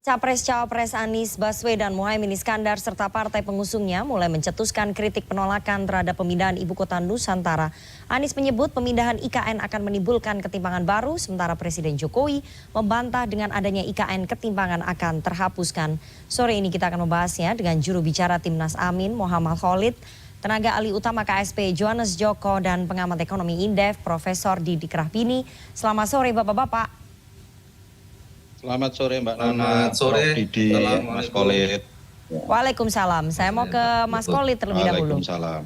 Capres-Cawapres Anies Baswedan, Muhaimin Iskandar serta partai pengusungnya mulai mencetuskan kritik penolakan terhadap pemindahan ibu kota Nusantara. Anies menyebut pemindahan IKN akan menimbulkan ketimpangan baru, sementara Presiden Jokowi membantah dengan adanya IKN ketimpangan akan terhapuskan. Sore ini kita akan membahasnya dengan juru bicara Timnas Amin, Muhammad Khalid, tenaga ahli utama KSP Johannes Joko, dan pengamat ekonomi Indef Profesor Didik Rahbini. Selamat sore Bapak-Bapak. Selamat sore Mbak Nana, Selamat sore, Didi, Mas Khalid. Waalaikumsalam. Saya mau ke Mas Khalid terlebih dahulu. Waalaikumsalam.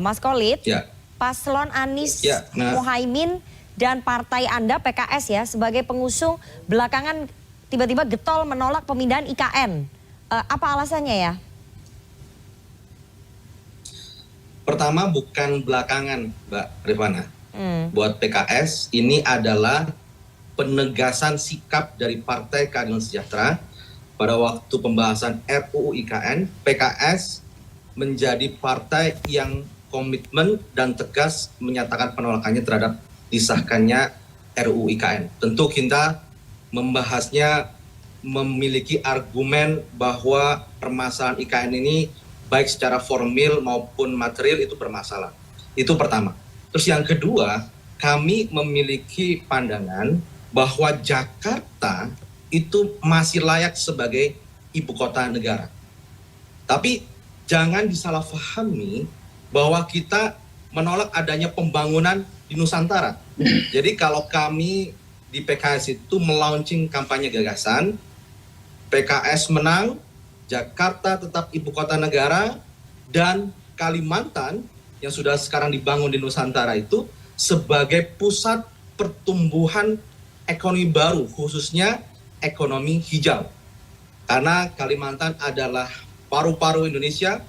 Mas Khalid, Ya. Paslon Anies Nah. Muhaimin dan partai Anda PKS ya sebagai pengusung belakangan tiba-tiba getol menolak pemindahan IKN. Apa alasannya ya? Pertama bukan belakangan Mbak Rifana. Buat PKS ini adalah penegasan sikap dari Partai Keadilan Sejahtera pada waktu pembahasan RUU IKN. PKS menjadi partai yang komitmen dan tegas menyatakan penolakannya terhadap disahkannya RUU IKN. Tentu kita membahasnya memiliki argumen bahwa permasalahan IKN ini baik secara formil maupun material itu bermasalah. Itu pertama. Terus yang kedua, kami memiliki pandangan bahwa Jakarta itu masih layak sebagai ibu kota negara. Tapi jangan disalahpahami bahwa kita menolak adanya pembangunan di Nusantara. Jadi kalau kami di PKS itu melaunching kampanye gagasan, PKS menang, Jakarta tetap ibu kota negara, dan Kalimantan yang sudah sekarang dibangun di Nusantara itu sebagai pusat pertumbuhan ekonomi baru, khususnya ekonomi hijau. Karena Kalimantan adalah paru-paru Indonesia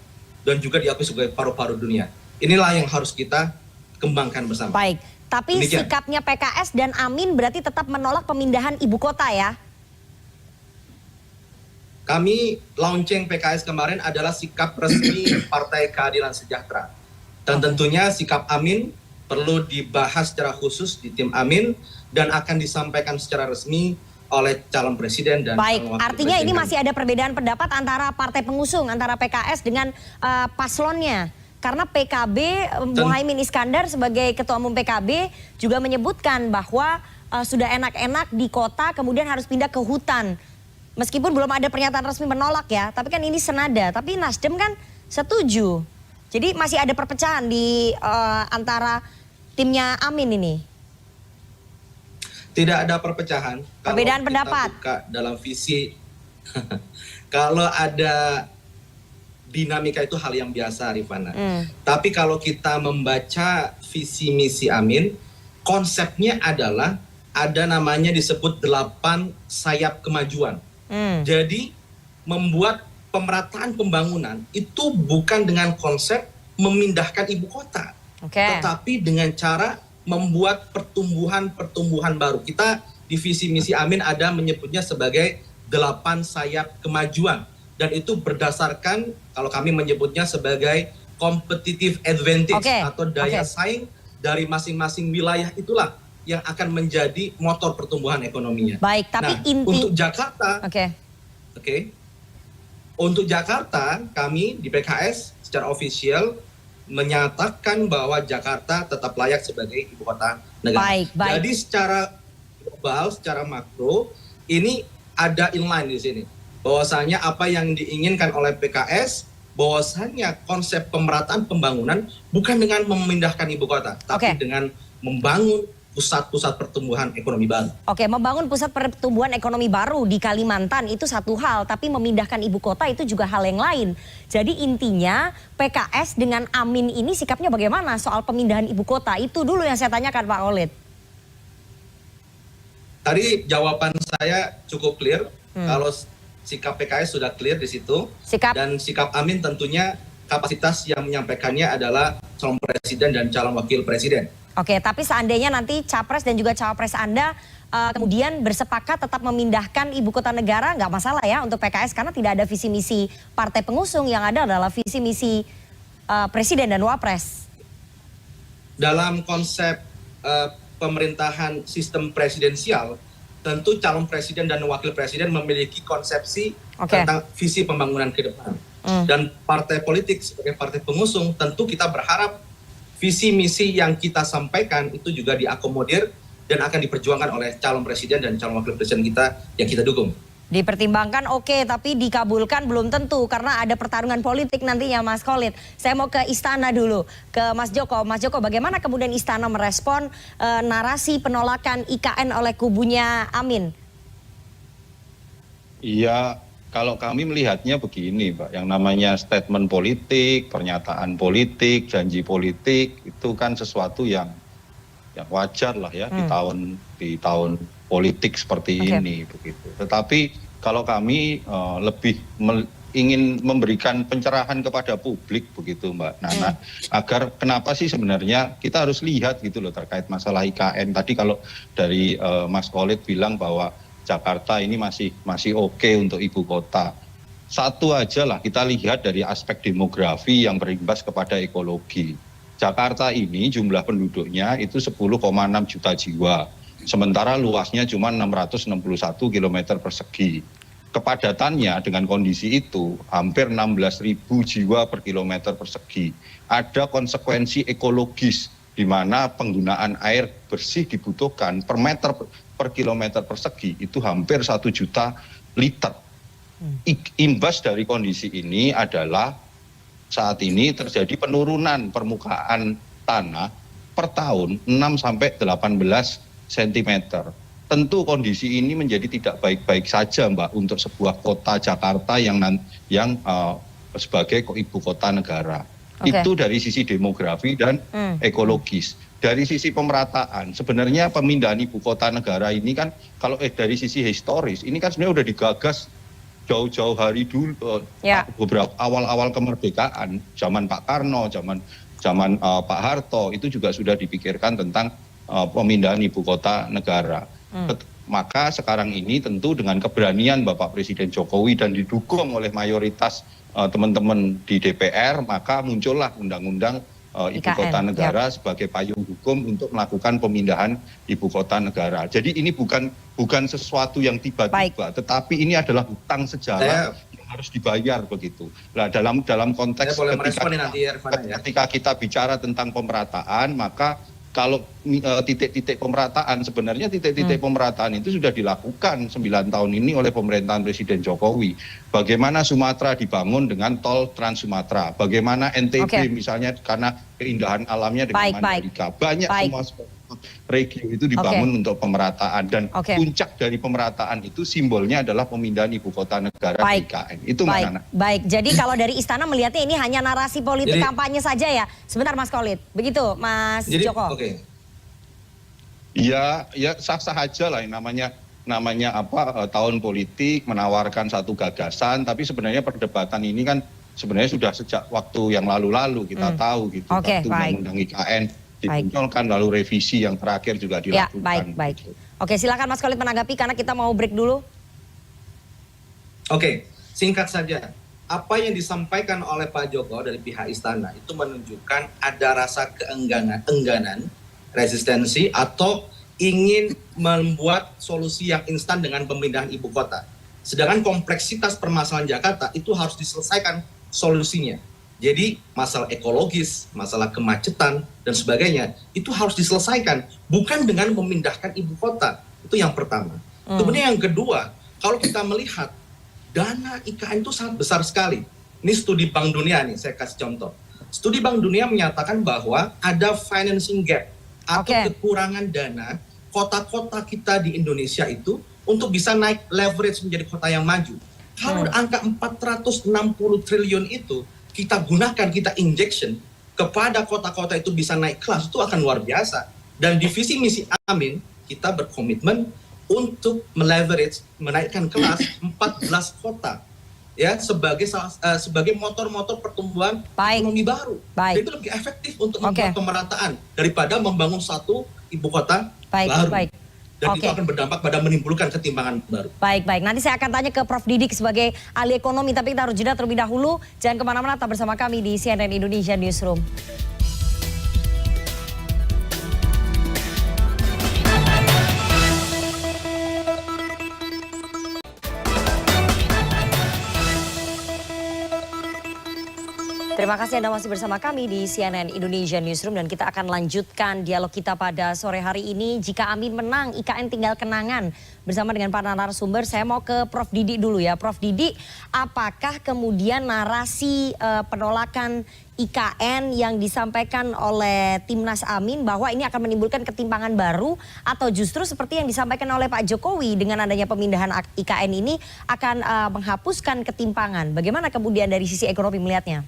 dan juga diakui sebagai paru-paru dunia. Inilah yang harus kita kembangkan bersama. Baik, tapi sikapnya PKS dan Amin berarti tetap menolak pemindahan ibu kota ya? Kami launching PKS kemarin adalah sikap resmi Partai Keadilan Sejahtera. Dan tentunya sikap Amin perlu dibahas secara khusus di tim Amin dan akan disampaikan secara resmi oleh calon presiden dan baik, calon wakil artinya presiden. ini masih ada perbedaan pendapat antara partai pengusung, antara PKS dengan paslonnya. Karena PKB, Muhaimin Iskandar sebagai ketua umum PKB juga menyebutkan bahwa sudah enak-enak di kota kemudian harus pindah ke hutan. Meskipun belum ada pernyataan resmi menolak ya, tapi kan ini senada. Tapi Nasdem kan setuju. Jadi masih ada perpecahan di antara timnya Amin ini. Tidak ada perpecahan. Perbedaan kalau pendapat. Kita buka dalam visi, kalau ada dinamika itu hal yang biasa, Rifana. Tapi kalau kita membaca visi misi Amin, konsepnya adalah ada namanya disebut 8 sayap kemajuan. Jadi membuat pemerataan pembangunan itu bukan dengan konsep memindahkan ibu kota, tetapi dengan cara membuat pertumbuhan baru. Kita di visi misi Amin ada menyebutnya sebagai 8 sayap kemajuan. Dan itu berdasarkan, kalau kami menyebutnya sebagai competitive advantage atau daya saing dari masing-masing wilayah, itulah yang akan menjadi motor pertumbuhan ekonominya. Baik, tapi untuk Jakarta, untuk Jakarta kami di PKS secara ofisial menyatakan bahwa Jakarta tetap layak sebagai ibu kota negara. Jadi secara global, secara makro, ini ada inline di sini. Bahwasanya apa yang diinginkan oleh PKS, bahwasanya konsep pemerataan pembangunan bukan dengan memindahkan ibu kota, tapi dengan membangun pusat-pusat pertumbuhan ekonomi baru. Membangun pusat pertumbuhan ekonomi baru di Kalimantan itu satu hal, tapi memindahkan ibu kota itu juga hal yang lain. Jadi intinya PKS dengan Amin ini sikapnya bagaimana soal pemindahan ibu kota? Itu dulu yang saya tanyakan Pak Khalid. Tadi jawaban saya cukup clear. Kalau sikap PKS sudah clear di situ. Dan sikap Amin tentunya kapasitas yang menyampaikannya adalah calon presiden dan calon wakil presiden. Tapi seandainya nanti Capres dan juga Cawapres Anda kemudian bersepakat tetap memindahkan ibu kota negara, nggak masalah ya untuk PKS karena tidak ada visi misi partai pengusung, yang ada adalah visi misi presiden dan wapres. Dalam konsep pemerintahan sistem presidensial, tentu calon presiden dan wakil presiden memiliki konsepsi Oke. tentang visi pembangunan ke depan. Dan partai politik sebagai partai pengusung tentu kita berharap visi misi yang kita sampaikan itu juga diakomodir dan akan diperjuangkan oleh calon presiden dan calon wakil presiden kita yang kita dukung. Dipertimbangkan oke, tapi dikabulkan belum tentu karena ada pertarungan politik nantinya Mas Khalid. Saya mau ke Istana dulu, ke Mas Joko. Mas Joko, bagaimana kemudian Istana merespon narasi penolakan IKN oleh kubunya Amin? Iya, kalau kami melihatnya begini, Mbak, yang namanya statement politik, pernyataan politik, janji politik, itu kan sesuatu yang wajar lah ya di tahun politik seperti ini begitu. Tetapi kalau kami lebih ingin memberikan pencerahan kepada publik begitu Mbak Nana, agar kenapa sih sebenarnya kita harus lihat gitu loh terkait masalah IKN. Tadi kalau dari Mas Khalid bilang bahwa Jakarta ini masih oke untuk ibu kota. Satu aja lah kita lihat dari aspek demografi yang berimbas kepada ekologi. Jakarta ini jumlah penduduknya itu 10,6 juta jiwa. Sementara luasnya cuma 661 km persegi. Kepadatannya dengan kondisi itu hampir 16.000 jiwa per kilometer persegi. Ada konsekuensi ekologis di mana penggunaan air bersih dibutuhkan per meter per kilometer persegi itu hampir 1 juta liter. Imbas dari kondisi ini adalah saat ini terjadi penurunan permukaan tanah per tahun 6 sampai 18 cm. Tentu kondisi ini menjadi tidak baik-baik saja Mbak untuk sebuah kota Jakarta yang sebagai ibu kota negara. Itu dari sisi demografi dan ekologis. Dari sisi pemerataan, sebenarnya pemindahan ibu kota negara ini kan kalau dari sisi historis, ini kan sebenarnya udah digagas jauh-jauh hari dulu, beberapa awal-awal kemerdekaan, zaman Pak Karno, zaman Pak Harto, itu juga sudah dipikirkan tentang pemindahan ibu kota negara. Maka sekarang ini tentu dengan keberanian Bapak Presiden Jokowi dan didukung oleh mayoritas teman-teman di DPR, maka muncullah undang-undang ibu kota negara sebagai payung hukum untuk melakukan pemindahan ibu kota negara. Jadi ini bukan sesuatu yang tiba-tiba, tetapi ini adalah hutang sejarah yang harus dibayar begitu. Nah, dalam konteks ketika kita bicara tentang pemerataan, maka kalau titik-titik pemerataan, sebenarnya titik-titik pemerataan itu sudah dilakukan 9 tahun ini oleh pemerintahan Presiden Jokowi. Bagaimana Sumatera dibangun dengan tol Trans Sumatera, bagaimana NTB misalnya karena keindahan alamnya dengan Mandalika. Banyak semua regio itu dibangun untuk pemerataan, dan puncak dari pemerataan itu simbolnya adalah pemindahan ibu kota negara IKN. Itu mana? Baik, jadi kalau dari Istana melihatnya ini hanya narasi politik kampanye saja ya. Sebentar Mas Khalid, begitu Mas Joko. Ya sah-sah aja lah, yang namanya tahun politik menawarkan satu gagasan, tapi sebenarnya perdebatan ini kan sebenarnya sudah sejak waktu yang lalu-lalu kita tahu gitu. Waktu undang-undang IKN dimunculkan, lalu revisi yang terakhir juga dilakukan. Baik. Oke, silakan Mas Khalid menanggapi karena kita mau break dulu. Oke, singkat saja. Apa yang disampaikan oleh Pak Joko dari pihak Istana itu menunjukkan ada rasa engganan, resistensi, atau ingin membuat solusi yang instan dengan pemindahan ibu kota. Sedangkan kompleksitas permasalahan Jakarta itu harus diselesaikan solusinya. Jadi masalah ekologis, masalah kemacetan, dan sebagainya, itu harus diselesaikan. Bukan dengan memindahkan ibu kota. Itu yang pertama. Kemudian yang kedua, kalau kita melihat, dana IKN itu sangat besar sekali. Ini studi Bank Dunia nih, saya kasih contoh. Studi Bank Dunia menyatakan bahwa ada financing gap atau kekurangan dana kota-kota kita di Indonesia itu untuk bisa naik leverage menjadi kota yang maju. Kalau angka 460 triliun itu kita gunakan, kita injection kepada kota-kota itu bisa naik kelas, itu akan luar biasa. Dan di visi misi Amin, kita berkomitmen untuk meleverage, menaikkan kelas 14 kota ya sebagai motor-motor pertumbuhan ekonomi baru. Dan itu lebih efektif untuk membuat pemerataan daripada membangun satu ibu kota baru. Dan itu akan berdampak pada menimbulkan ketimpangan baru. Baik. Nanti saya akan tanya ke Prof. Didik sebagai ahli ekonomi, tapi kita harus jeda terlebih dahulu. Jangan kemana-mana, tetap bersama kami di CNN Indonesia Newsroom. Terima kasih Anda masih bersama kami di CNN Indonesia Newsroom dan kita akan lanjutkan dialog kita pada sore hari ini. Jika Amin menang, IKN tinggal kenangan. Bersama dengan para narasumber, saya mau ke Prof. Didi dulu ya. Prof. Didi, apakah kemudian narasi penolakan IKN yang disampaikan oleh Timnas Amin bahwa ini akan menimbulkan ketimpangan baru atau justru seperti yang disampaikan oleh Pak Jokowi dengan adanya pemindahan IKN ini akan menghapuskan ketimpangan? Bagaimana kemudian dari sisi ekonomi melihatnya?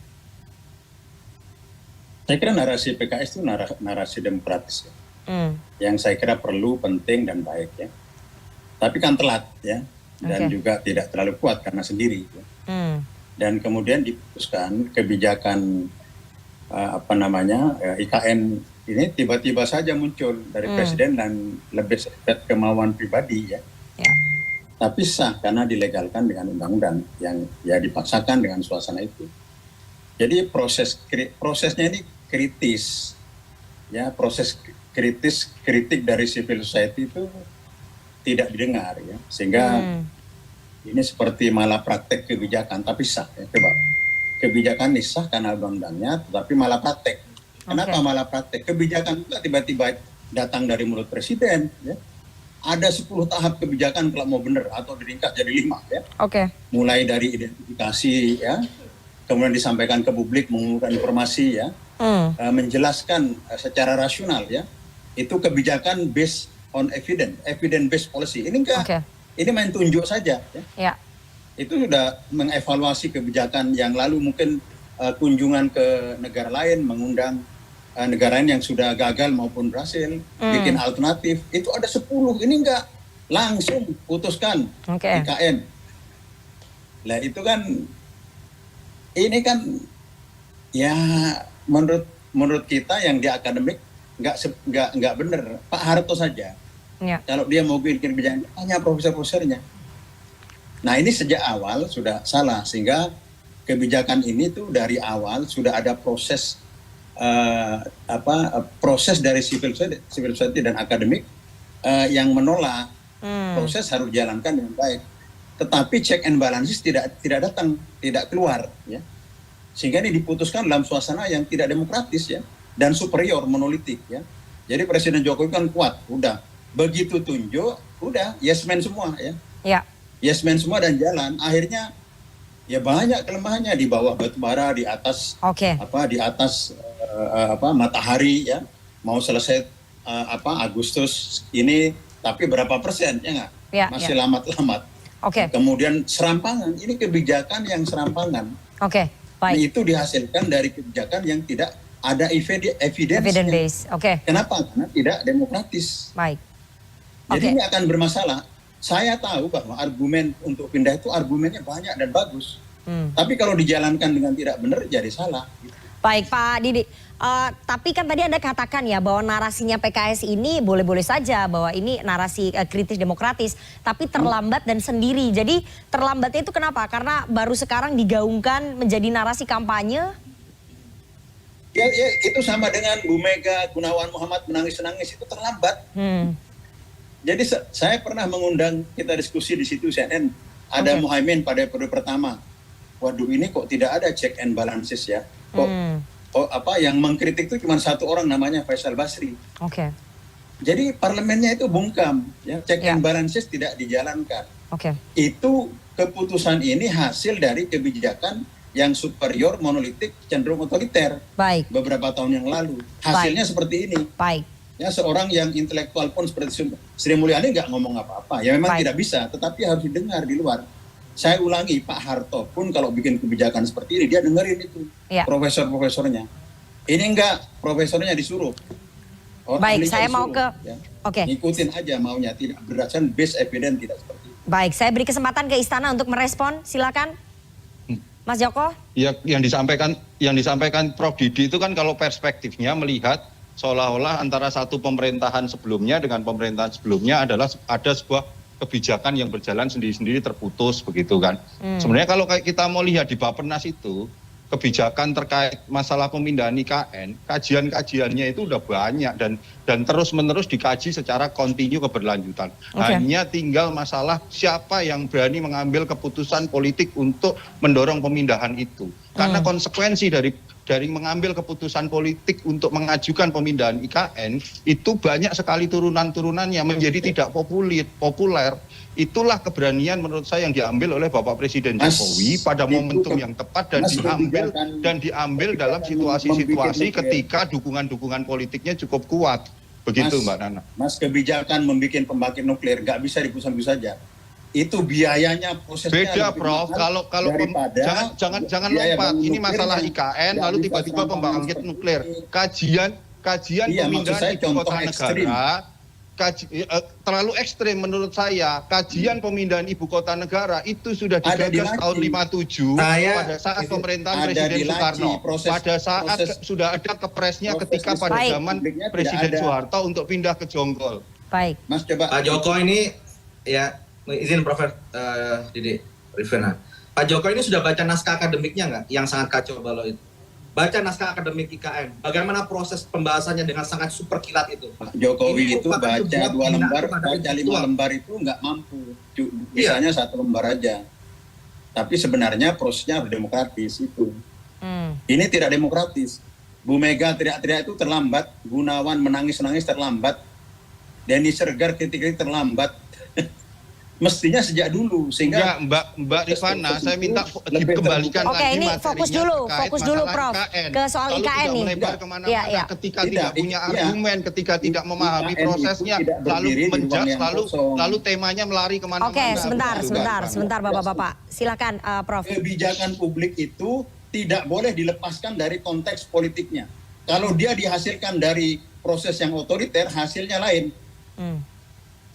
Saya kira narasi PKS itu narasi demokratis ya. Yang saya kira perlu, penting dan baik ya. Tapi kan telat ya, dan juga tidak terlalu kuat karena sendiri. Ya. Dan kemudian diputuskan kebijakan IKN ini tiba-tiba saja muncul dari presiden dan lebih sesuai kemauan pribadi ya. Tapi sah karena dilegalkan dengan undang-undang yang ya dipaksakan dengan suasana itu. Jadi prosesnya ini kritis, ya proses kritik dari civil society itu tidak didengar ya, sehingga ini seperti malah praktek kebijakan tapi sah ya. Coba kebijakan ini sah karena undang-undangnya, tetapi malah praktek. Kenapa malah praktek? Kebijakan itu tiba-tiba datang dari mulut presiden ya. Ada 10 tahap kebijakan kalau mau benar atau diringkas jadi 5 ya. Mulai dari identifikasi ya, kemudian disampaikan ke publik, mengumumkan informasi ya, menjelaskan secara rasional ya, itu kebijakan based on evidence based policy. Ini enggak, ini main tunjuk saja ya. Itu sudah mengevaluasi kebijakan yang lalu, mungkin kunjungan ke negara lain, mengundang negara lain yang sudah gagal maupun berhasil, bikin alternatif, itu ada 10, ini enggak, langsung putuskan IKN. Lah itu kan, ini kan ya menurut kita yang di akademik nggak benar. Pak Harto saja kalau dia mau bikin kebijakan hanya profesor-profesornya. Nah ini sejak awal sudah salah, sehingga kebijakan ini tuh dari awal sudah ada proses proses dari civil society dan akademik yang menolak. Proses harus dijalankan dengan baik, tetapi check and balances tidak datang, tidak keluar ya. Sehingga ini diputuskan dalam suasana yang tidak demokratis ya, dan superior monolitik ya. Jadi Presiden Jokowi kan kuat, udah begitu tunjuk, udah yes man semua ya. Yes man semua dan jalan. Akhirnya ya banyak kelemahannya, di bawah batubara, di atas di atas matahari ya. Mau selesai Agustus ini, tapi berapa persen ya nggak? Masih lamat-lamat. Kemudian serampangan, ini kebijakan yang serampangan. Nah, itu dihasilkan dari kebijakan yang tidak ada evidence. Kenapa? Karena tidak demokratis. Jadi ini akan bermasalah. Saya tahu bahwa argumen untuk pindah itu argumennya banyak dan bagus. Tapi kalau dijalankan dengan tidak benar jadi salah. Baik Pak Didi, tapi kan tadi Anda katakan ya bahwa narasinya PKS ini boleh-boleh saja bahwa ini narasi kritis demokratis, tapi terlambat dan sendiri. Jadi terlambatnya itu kenapa? Karena baru sekarang digaungkan menjadi narasi kampanye? Ya itu sama dengan Bu Mega, Gunawan Muhammad menangis-nangis, itu terlambat. Jadi saya pernah mengundang, kita diskusi di situ CNN, ada Muhaimin pada periode pertama. Waduh, ini kok tidak ada check and balances ya? Yang mengkritik itu cuma satu orang, namanya Faisal Basri. Jadi parlemennya itu bungkam, ya, check and balances tidak dijalankan. Itu keputusan ini hasil dari kebijakan yang superior, monolitik, cenderung otoriter. Beberapa tahun yang lalu, hasilnya seperti ini. Ya, seorang yang intelektual pun seperti Sri Mulyani nggak ngomong apa-apa, ya memang tidak bisa, tetapi harus didengar di luar. Saya ulangi, Pak Harto pun kalau bikin kebijakan seperti ini, dia dengerin itu profesor-profesornya. Ini enggak, profesornya disuruh. Saya mau ke... Ikutin aja maunya, tidak berdasarkan base evidence, tidak seperti itu. Baik, saya beri kesempatan ke Istana untuk merespon, silakan. Mas Joko? Ya, yang disampaikan Prof. Didi itu kan kalau perspektifnya melihat seolah-olah antara satu pemerintahan sebelumnya dengan pemerintahan sebelumnya adalah ada sebuah kebijakan yang berjalan sendiri-sendiri terputus begitu kan. Sebenarnya kalau kita mau lihat di Bappenas itu kebijakan terkait masalah pemindahan IKN, kajian-kajiannya itu udah banyak dan terus-menerus dikaji secara kontinu keberlanjutan. Hanya tinggal masalah siapa yang berani mengambil keputusan politik untuk mendorong pemindahan itu. Karena konsekuensi dari mengambil keputusan politik untuk mengajukan pemindahan IKN itu banyak sekali turunan-turunannya menjadi tidak populer. Itulah keberanian menurut saya yang diambil oleh Bapak Presiden Jokowi pada momentum yang tepat dan diambil dalam situasi-situasi ketika dukungan-dukungan politiknya cukup kuat. Begitu Mbak Nana. Mas, kebijakan membuat pembangkit nuklir nggak bisa diputus saja. Itu biayanya, prosesnya beda, Prof. Kalau jangan lompat. Ini masalah IKN lalu tiba-tiba pembangkit nuklir. Kajian pemindahan ibu kota negara terlalu ekstrim menurut saya. Kajian pemindahan ibu kota negara itu sudah digagas tahun 57 pada saat pemerintahan Presiden Soekarno. Pada saat sudah ada kepresnya ketika pada zaman Presiden Soeharto untuk pindah ke Jonggol. Baik. Mas, coba Pak Joko ini ya izin Prof. Didi Rifena. Pak Joko ini sudah baca naskah akademiknya nggak yang sangat kacau balau itu? Baca naskah akademik IKN. Bagaimana proses pembahasannya dengan sangat super kilat itu? Pak Jokowi itu baca 2 lembar, baca 5 lembar itu nggak mampu. Misalnya 1 lembar aja. Tapi sebenarnya prosesnya harus demokratis itu. Ini tidak demokratis. Bu Mega teriak-teriak itu terlambat. Gunawan menangis-nangis terlambat. Denny Sergar kritik-kritik terlambat. Mestinya sejak dulu sehingga Mbak Rifana, saya minta dikembalikan lagi ini fokus dulu Prof IKN. ke soal IKN nih. Ketika tidak punya argumen, ketika tidak memahami prosesnya, lalu menjudge, lalu temanya melari kemana-mana. Oke, sebentar Bapak-bapak. Silakan Prof. Kebijakan publik itu tidak boleh dilepaskan dari konteks politiknya. Kalau dia dihasilkan dari proses yang otoriter, hasilnya lain.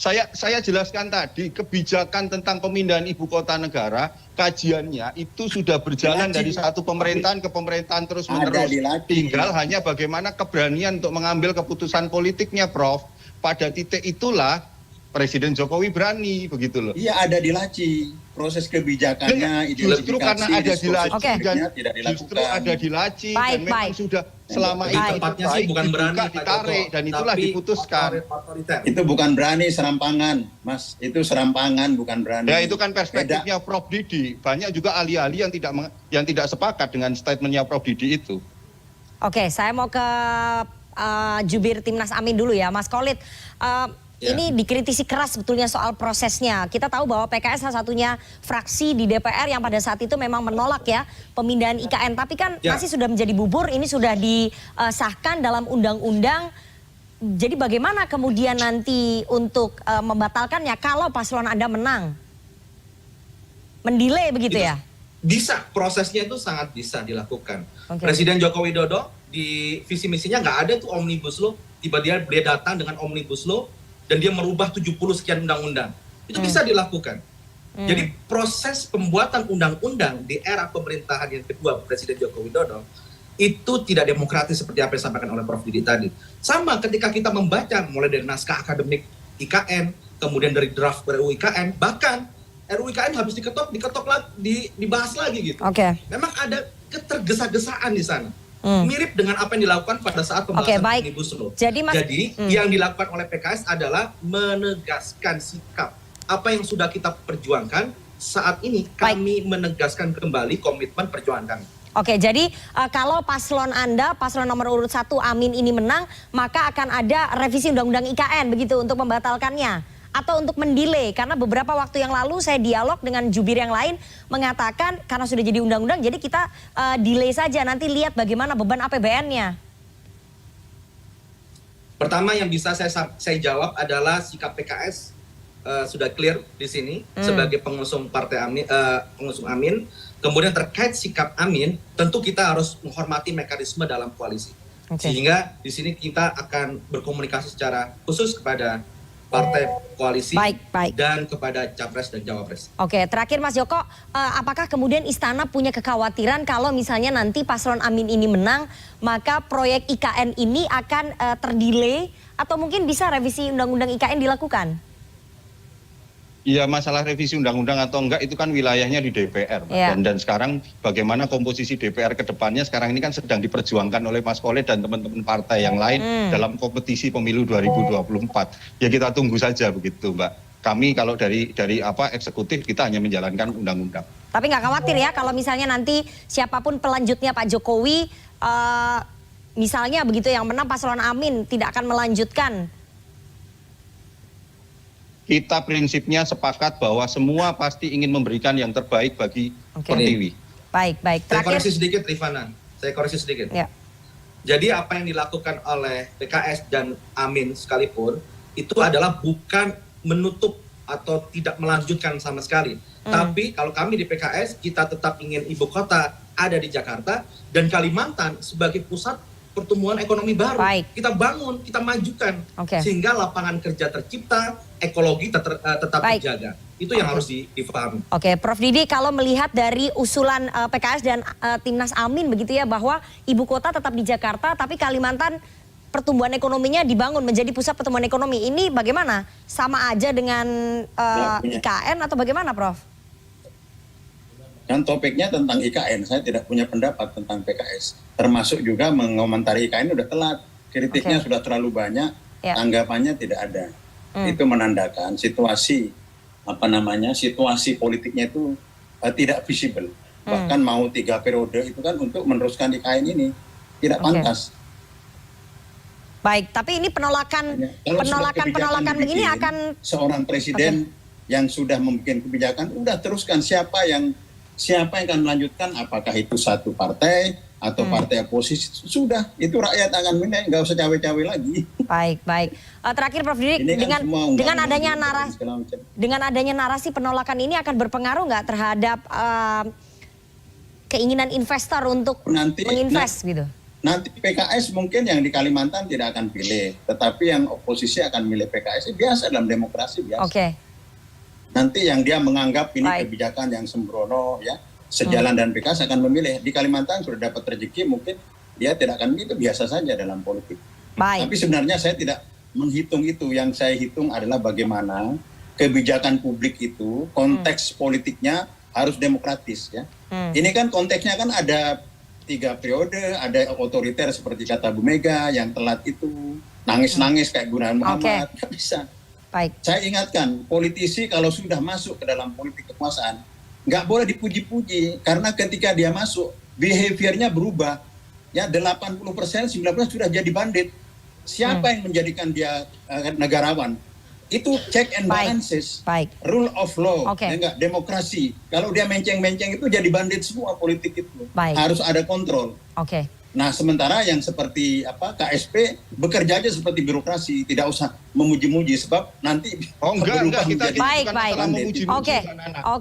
Saya jelaskan tadi, kebijakan tentang pemindahan ibu kota negara, kajiannya itu sudah berjalan dari satu pemerintahan ke pemerintahan terus-menerus. Tinggal hanya bagaimana keberanian untuk mengambil keputusan politiknya, Prof. Pada titik itulah Presiden Jokowi berani, begitu loh. Iya, ada di laci. Proses kebijakannya, justru karena ada di laci dan tidak dilakukan. Justru ada di laci dan memang sudah selama ini tempatnya sih bukan berani ditarik dan itulah diputuskan. Itu bukan berani, serampangan, Mas. Itu serampangan, bukan berani. Ya itu kan perspektifnya Prof Didi. Banyak juga ahli-ahli yang tidak sepakat dengan statementnya Prof Didi itu. Oke, saya mau ke jubir Timnas Amin dulu ya, Mas Khalid. Ini dikritisi keras sebetulnya soal prosesnya. Kita tahu bahwa PKS salah satunya fraksi di DPR yang pada saat itu memang menolak ya pemindahan IKN. Tapi kan masih sudah menjadi bubur, ini sudah disahkan dalam undang-undang. Jadi bagaimana kemudian nanti untuk membatalkannya kalau paslon Anda menang? Mendelay begitu ya? Bisa, prosesnya itu sangat bisa dilakukan. Presiden Joko Widodo di visi misinya nggak ada tuh omnibus law. Tiba-tiba dia datang dengan omnibus law dan dia merubah 70 sekian undang-undang. Itu bisa dilakukan. Jadi proses pembuatan undang-undang di era pemerintahan yang kedua Presiden Joko Widodo itu tidak demokratis seperti apa yang disampaikan oleh Prof Didi tadi. Sama ketika kita membaca mulai dari naskah akademik IKN, kemudian dari draft RUU IKN, bahkan RUU IKN habis diketok lagi, dibahas lagi gitu. Memang ada ketergesa-gesaan di sana. Mirip dengan apa yang dilakukan pada saat pembahasan Omnibus Law. Jadi yang dilakukan oleh PKS adalah menegaskan sikap apa yang sudah kita perjuangkan. Saat ini kami menegaskan kembali komitmen perjuangan kami. Oke, jadi kalau paslon Anda, paslon nomor urut 1 Amin ini menang, maka akan ada revisi undang-undang IKN begitu untuk membatalkannya atau untuk mendelay, karena beberapa waktu yang lalu saya dialog dengan jubir yang lain mengatakan karena sudah jadi undang-undang jadi kita delay saja, nanti lihat bagaimana beban APBN-nya. Pertama yang bisa saya jawab adalah sikap PKS sudah clear di sini sebagai pengusung partai Amin, pengusung Amin. Kemudian terkait sikap Amin, tentu kita harus menghormati mekanisme dalam koalisi. Sehingga di sini kita akan berkomunikasi secara khusus kepada partai koalisi dan kepada capres dan cawapres. Oke, terakhir Mas Joko, apakah kemudian Istana punya kekhawatiran kalau misalnya nanti paslon Amin ini menang, maka proyek IKN ini akan terdelay atau mungkin bisa revisi undang-undang IKN dilakukan? Ya masalah revisi undang-undang atau enggak itu kan wilayahnya di DPR. Yeah. Dan sekarang bagaimana komposisi DPR ke depannya sekarang ini kan sedang diperjuangkan oleh Mas Kole dan teman-teman partai yang lain dalam kompetisi pemilu 2024. Ya kita tunggu saja begitu Mbak. Kami kalau dari eksekutif kita hanya menjalankan undang-undang. Tapi nggak khawatir ya kalau misalnya nanti siapapun pelanjutnya Pak Jokowi, misalnya begitu yang menang paslon Amin tidak akan melanjutkan. Kita prinsipnya sepakat bahwa semua pasti ingin memberikan yang terbaik bagi Pertiwi. Baik. Saya koreksi sedikit Rifana, Ya. Jadi apa yang dilakukan oleh PKS dan Amin sekalipun, itu adalah bukan menutup atau tidak melanjutkan sama sekali. Tapi kalau kami di PKS, kita tetap ingin ibu kota ada di Jakarta dan Kalimantan sebagai pusat pertumbuhan ekonomi baru. Baik. Kita bangun, kita majukan. Sehingga lapangan kerja tercipta, ekologi tetap terjaga. Itu yang harus difahami. Oke, Prof Didi, kalau melihat dari usulan PKS dan Timnas Amin begitu ya, bahwa ibu kota tetap di Jakarta, tapi Kalimantan pertumbuhan ekonominya dibangun menjadi pusat pertumbuhan ekonomi. Ini bagaimana? Sama aja dengan IKN atau bagaimana, Prof? Kan topiknya tentang IKN, saya tidak punya pendapat tentang PKS. Termasuk juga mengomentari IKN udah telat. Kritiknya sudah terlalu banyak, tanggapannya tidak ada. Itu menandakan situasi situasi politiknya itu tidak visible. Bahkan mau 3 periode itu kan untuk meneruskan IKN ini tidak pantas. Baik, tapi ini penolakan begini akan seorang presiden yang sudah membuat kebijakan udah teruskan, siapa yang akan melanjutkan, apakah itu satu partai atau partai oposisi, sudah itu rakyat akan menilai, nggak usah cawe-cawe lagi. Baik. Terakhir Prof Didi, dengan adanya narasi penolakan ini akan berpengaruh nggak terhadap keinginan investor untuk menginvest gitu? Nanti PKS mungkin yang di Kalimantan tidak akan pilih, tetapi yang oposisi akan milih PKS. Biasa dalam demokrasi, biasa. Nanti yang dia menganggap ini kebijakan yang sembrono, ya sejalan dan PKS akan memilih. Di Kalimantan sudah dapat rezeki, mungkin dia tidak akan, itu biasa saja dalam politik. Tapi sebenarnya saya tidak menghitung itu. Yang saya hitung adalah bagaimana kebijakan publik itu, konteks politiknya harus demokratis, ya. Ini kan konteksnya kan ada 3 periode, ada otoriter seperti kata Bu Mega yang telat itu, nangis-nangis kayak Gunawan Muhammad, nggak bisa. Saya ingatkan, politisi kalau sudah masuk ke dalam politik kekuasaan, nggak boleh dipuji-puji, karena ketika dia masuk, behaviornya berubah. Ya 80%, 90% sudah jadi bandit. Siapa yang menjadikan dia negarawan? Itu check and balances, rule of law, enggak demokrasi. Kalau dia menceng-menceng itu jadi bandit semua politik itu. Harus ada kontrol. Nah, sementara yang seperti KSP bekerja aja seperti birokrasi, tidak usah memuji-muji sebab nanti enggak kita memuji-muji.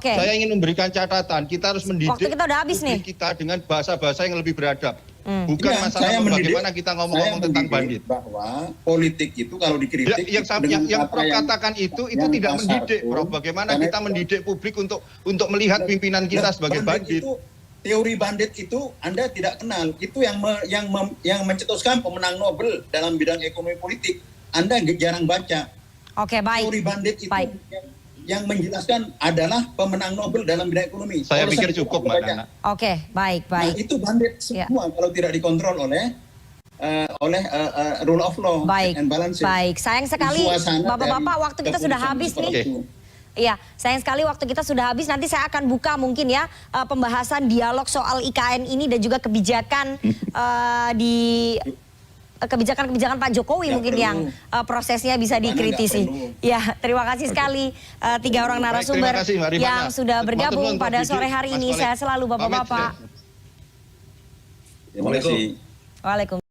Saya ingin memberikan catatan, kita harus mendidik waktu kita udah habis nih. Kita dengan bahasa-bahasa yang lebih beradab. Bukan masalah bagaimana kita ngomong-ngomong tentang bandit. Bahwa politik itu kalau dikritik yang Prof katakan itu tidak mendidik, Prof. Bagaimana kita mendidik publik untuk melihat pimpinan kita sebagai bandit. Teori bandit itu Anda tidak kenal. Itu yang mencetuskan pemenang Nobel dalam bidang ekonomi politik. Anda jarang baca. Teori bandit itu yang menjelaskan adalah pemenang Nobel dalam bidang ekonomi. Saya pikir cukup, Mbak Nana. Baik. Nah, itu bandit semua kalau tidak dikontrol oleh rule of law and balances. Sayang sekali Bapak-bapak, waktu kita sudah habis nih. Iya, sayang sekali waktu kita sudah habis. Nanti saya akan buka mungkin ya pembahasan dialog soal IKN ini dan juga kebijakan kebijakan Pak Jokowi mungkin yang prosesnya bisa dikritisi. Ya, terima kasih sekali 3 orang narasumber yang sudah bergabung pada sore hari ini. Saya selalu Bapak-bapak. Terima kasih. Waalaikumsalam.